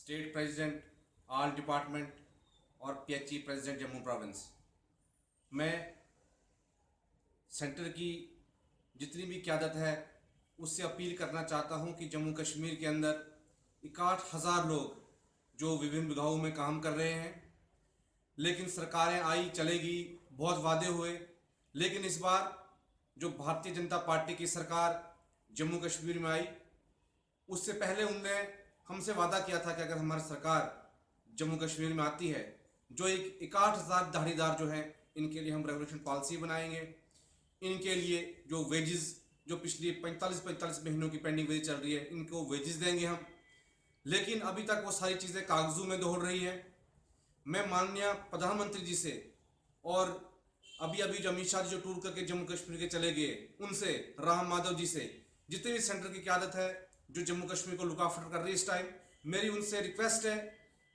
State president all department और PHE president Jammu province. मैं centre की जितनी भी क़यादत है उससे अपील करना चाहता हूं कि जम्मू कश्मीर के अंदर 61,000 लोग जो विभिन्न विभागों में काम कर रहे हैं, लेकिन सरकारें आई चलेगी, बहुत वादे हुए, लेकिन इस बार जो भारतीय जनता पार्टी की सरकार जम्मू कश्मीर में आई, उससे पहले उनने हमसे वादा किया था कि अगर हमारी सरकार जम्मू कश्मीर में आती है, जो एक 61,000 दिहाड़ीदार जो हैं, इनके लिए हम रेवोल्यूशन पॉलिसी बनाएंगे। इनके लिए जो वेजेस जो पिछली 45 महीनों की पेंडिंग वेज चल रही है, इनको वेजेस देंगे हम। लेकिन अभी तक वो सारी चीज़ें कागजों में दौड़ रही है। मैं माननीय प्रधानमंत्री जी से और अभी अभी जो अमित शाह जी जो टूर करके जम्मू कश्मीर के चले गए, उनसे, राम माधव जी से, जितनी भी सेंटर की क़यादत है जो जम्मू कश्मीर को लुक आफ्टर कर रही है इस टाइम, मेरी उनसे रिक्वेस्ट है,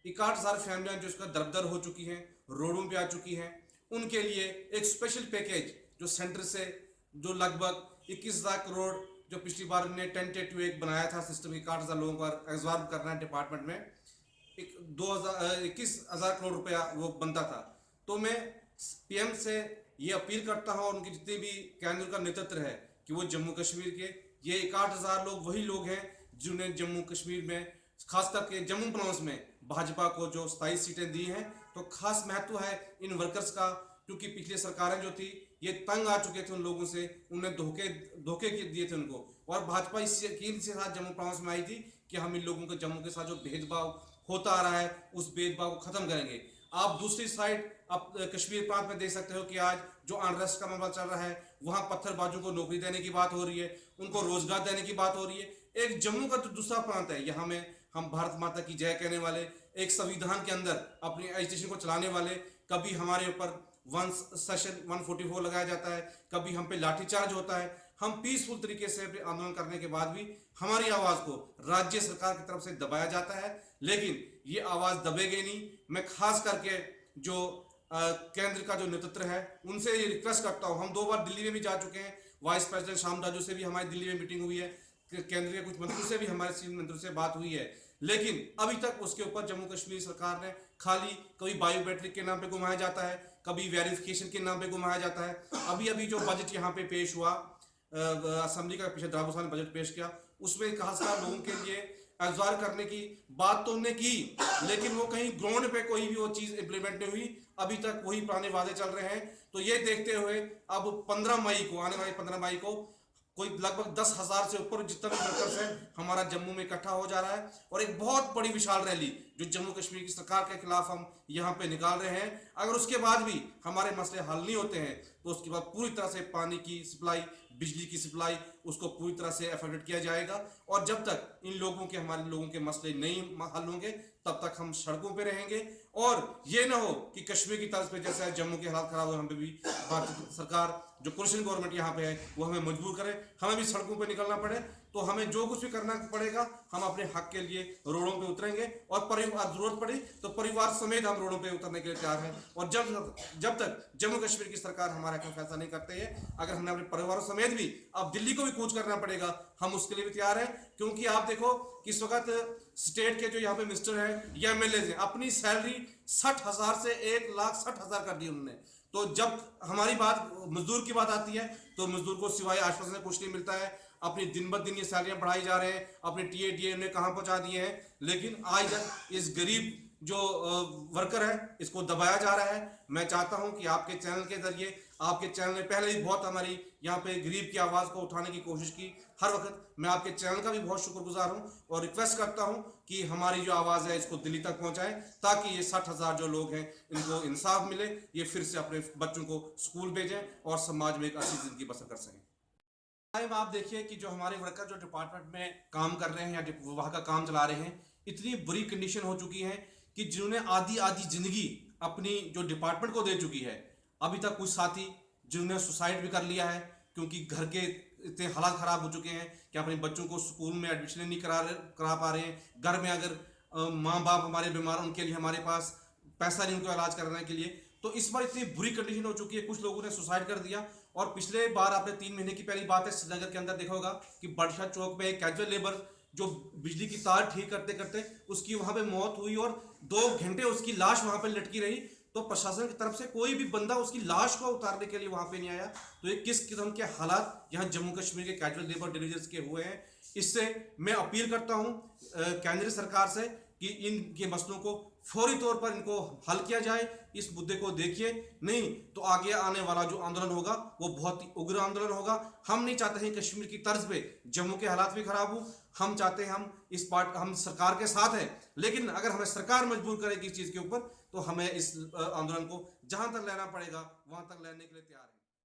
61,000 फैमिलियाँ जो इसका दरदर हो चुकी हैं, रोडों पे आ चुकी हैं, उनके लिए एक स्पेशल पैकेज जो सेंटर से जो लगभग 21,000 करोड़ जो पिछली बार ने टेंटेटिव एक बनाया था सिस्टम, 61,000 लोगों को एब्जॉर्ब करना है डिपार्टमेंट में, 21,000 करोड़ रुपया वो बनता था। तो मैं पीएम से ये अपील करता हूँ और उनकी जितनी भी केंद्र का नेतृत्व है कि वो जम्मू कश्मीर के ये 61,000 लोग वही लोग हैं जिन्होंने जम्मू कश्मीर में, खास करके जम्मू प्रोविंस में भाजपा को जो 27 सीटें दी हैं, तो खास महत्व है इन वर्कर्स का, क्योंकि पिछली सरकारें जो थी ये तंग आ चुके थे उन लोगों से, उन्हें धोखे दिए थे उनको, और भाजपा इस यकीन से साथ जम्मू प्रोविंस में आई थी कि हम इन लोगों को जम्मू के साथ जो भेदभाव होता आ रहा है उस भेदभाव को खत्म करेंगे। आप दूसरी साइड आप कश्मीर प्रांत में देख सकते हो कि आज जो अनरेस्ट का मामला चल रहा है, वहां पत्थरबाजों को नौकरी देने की बात हो रही है, उनको रोजगार देने की बात हो रही है। एक जम्मू का जो दूसरा प्रांत है, यहाँ में हम भारत माता की जय कहने वाले, एक संविधान के अंदर अपनी एजुकेशन को चलाने वाले, कभी हमारे ऊपर सेक्शन 144 लगाया जाता है, कभी हम पे लाठीचार्ज होता है, हम पीसफुल तरीके से आंदोलन करने के बाद भी हमारी आवाज को राज्य सरकार की तरफ से दबाया जाता है, लेकिन ये आवाज दबेगी नहीं। मैं खास करके जो केंद्र का जो नेतृत्व है उनसे ये रिक्वेस्ट करता हूँ, हम 2 बार दिल्ली में भी जा चुके हैं, वाइस प्रेसिडेंट श्याम राजू से भी हमारी दिल्ली में मीटिंग हुई है, केंद्र के कुछ मंत्रियों से भी हमारे सीनियर मंत्रियों से बात हुई है, लेकिन अभी तक उसके ऊपर जम्मू कश्मीर सरकार ने खाली कभी बायोमेट्रिक के नाम पे घुमाया जाता है, कभी वेरिफिकेशन के नाम पे घुमाया जाता है। अभी अभी जो बजट यहाँ पे पेश हुआ, असेंबली का पीछे द्राबुसा ने बजट पेश किया, उसमें खासकर लोगों के लिए एब्जॉर्ब करने की बात तो उन्होंने की, लेकिन वो कहीं ग्राउंड पे कोई भी वो चीज इंप्लीमेंट नहीं हुई, अभी तक वही पुराने वादे चल रहे हैं। तो ये देखते हुए अब 15 मई को, आने वाली 15 मई को कोई लगभग 10,000 से ऊपर जितना भी वर्कर्स है हमारा जम्मू में इकट्ठा हो जा रहा है, और एक बहुत बड़ी विशाल रैली जो जम्मू कश्मीर की सरकार के खिलाफ हम यहाँ पे निकाल रहे हैं। अगर उसके बाद भी हमारे मसले हल नहीं होते हैं तो उसके बाद पूरी तरह से पानी की सप्लाई, बिजली की सप्लाई, उसको पूरी तरह से एफेक्ट किया जाएगा, और जब तक इन लोगों के, हमारे लोगों के मसले नहीं हल होंगे तब तक हम सड़कों पे रहेंगे। और ये ना हो कि कश्मीर की तर्ज पे जैसे जम्मू के हालात खराब हो, हम पे भी भारतीय सरकार जो कोलिशन गवर्नमेंट यहाँ पे है वो हमें मजबूर करे, हमें भी सड़कों पे निकलना पड़े, तो हमें जो कुछ भी करना पड़ेगा हम अपने हक के लिए रोडों पे उतरेंगे, और परिवार जरूरत पड़ी तो परिवार समेत हम रोडों पे उतरने के लिए तैयार हैं। और जब तक जम्मू कश्मीर की सरकार हमारे हक में फैसला नहीं करते है, अगर हमें अपने परिवारों समेत भी अब दिल्ली को भी कूच करना पड़ेगा, हम उसके लिए भी तैयार हैं। क्योंकि आप देखो कि इस वक्त स्टेट के जो यहाँ पे मिनिस्टर हैं या एमएलए हैं, अपनी सैलरी 60,000 से 1,60,000 कर दी उन्होंने। तो जब हमारी बात मजदूर की बात आती है तो मजदूर को सिवाय आश्वासन कुछ नहीं मिलता है, अपनी दिन ब दिन ये सैलरियां बढ़ाई जा रहे हैं, अपने टीए ने कहां पहुंचा दिए हैं, लेकिन आज इस गरीब जो वर्कर है इसको दबाया जा रहा है। मैं चाहता हूं कि आपके चैनल के जरिए, आपके चैनल ने पहले ही बहुत हमारी यहाँ पे गरीब की आवाज़ को उठाने की कोशिश की, हर वक्त मैं आपके चैनल का भी बहुत शुक्रगुजार हूं, और रिक्वेस्ट करता हूं कि हमारी जो आवाज़ है इसको दिल्ली तक पहुंचाएं, ताकि ये 60,000 जो लोग हैं इनको इंसाफ मिले, ये फिर से अपने बच्चों को स्कूल भेजें और समाज में एक अच्छी जिंदगी बसर कर सकें। टाइम आप देखिए कि जो हमारे वर्कर जो डिपार्टमेंट में काम कर रहे हैं या विभाग का काम चला रहे हैं, इतनी बुरी कंडीशन हो चुकी है कि जिन्होंने आधी जिंदगी अपनी जो डिपार्टमेंट को दे चुकी है, अभी तक कुछ साथी जिन्होंने सुसाइड भी कर लिया है, क्योंकि घर के इतने हालात खराब हो चुके हैं कि अपने बच्चों को स्कूल में एडमिशन नहीं करा पा रहे हैं। घर में अगर माँ बाप हमारे बीमार, उनके लिए हमारे पास पैसा नहीं उनको इलाज कराने के लिए, तो इस बार इतनी बुरी कंडीशन हो चुकी है, कुछ लोगों ने सुसाइड कर दिया। और पिछले बार आपने 3 महीने की पहली बात है, श्रीनगर के अंदर देखा होगा कि बड़शाह चौक पे एक कैजुअल लेबर जो बिजली की तार ठीक करते करते उसकी वहां पे मौत हुई और 2 घंटे उसकी लाश वहां पे लटकी रही, तो प्रशासन की तरफ से कोई भी बंदा उसकी लाश को उतारने के लिए वहां पे नहीं आया। तो ये किस किस्म के हालात यहाँ जम्मू कश्मीर के कैजुअल लेबर डिलीजर्स के हुए हैं। इससे मैं अपील करता हूं केंद्र सरकार से कि इनके मसलों को फौरी तौर पर इनको हल किया जाए, इस मुद्दे को देखिए, नहीं तो आगे आने वाला जो आंदोलन होगा वो बहुत ही उग्र आंदोलन होगा। हम नहीं चाहते हैं कश्मीर की तर्ज पे जम्मू के हालात भी खराब हो, हम चाहते हैं हम सरकार के साथ हैं, लेकिन अगर हमें सरकार मजबूर करेगी इस चीज के ऊपर तो हमें इस आंदोलन को जहां तक लेना पड़ेगा वहां तक लेने के लिए तैयार है।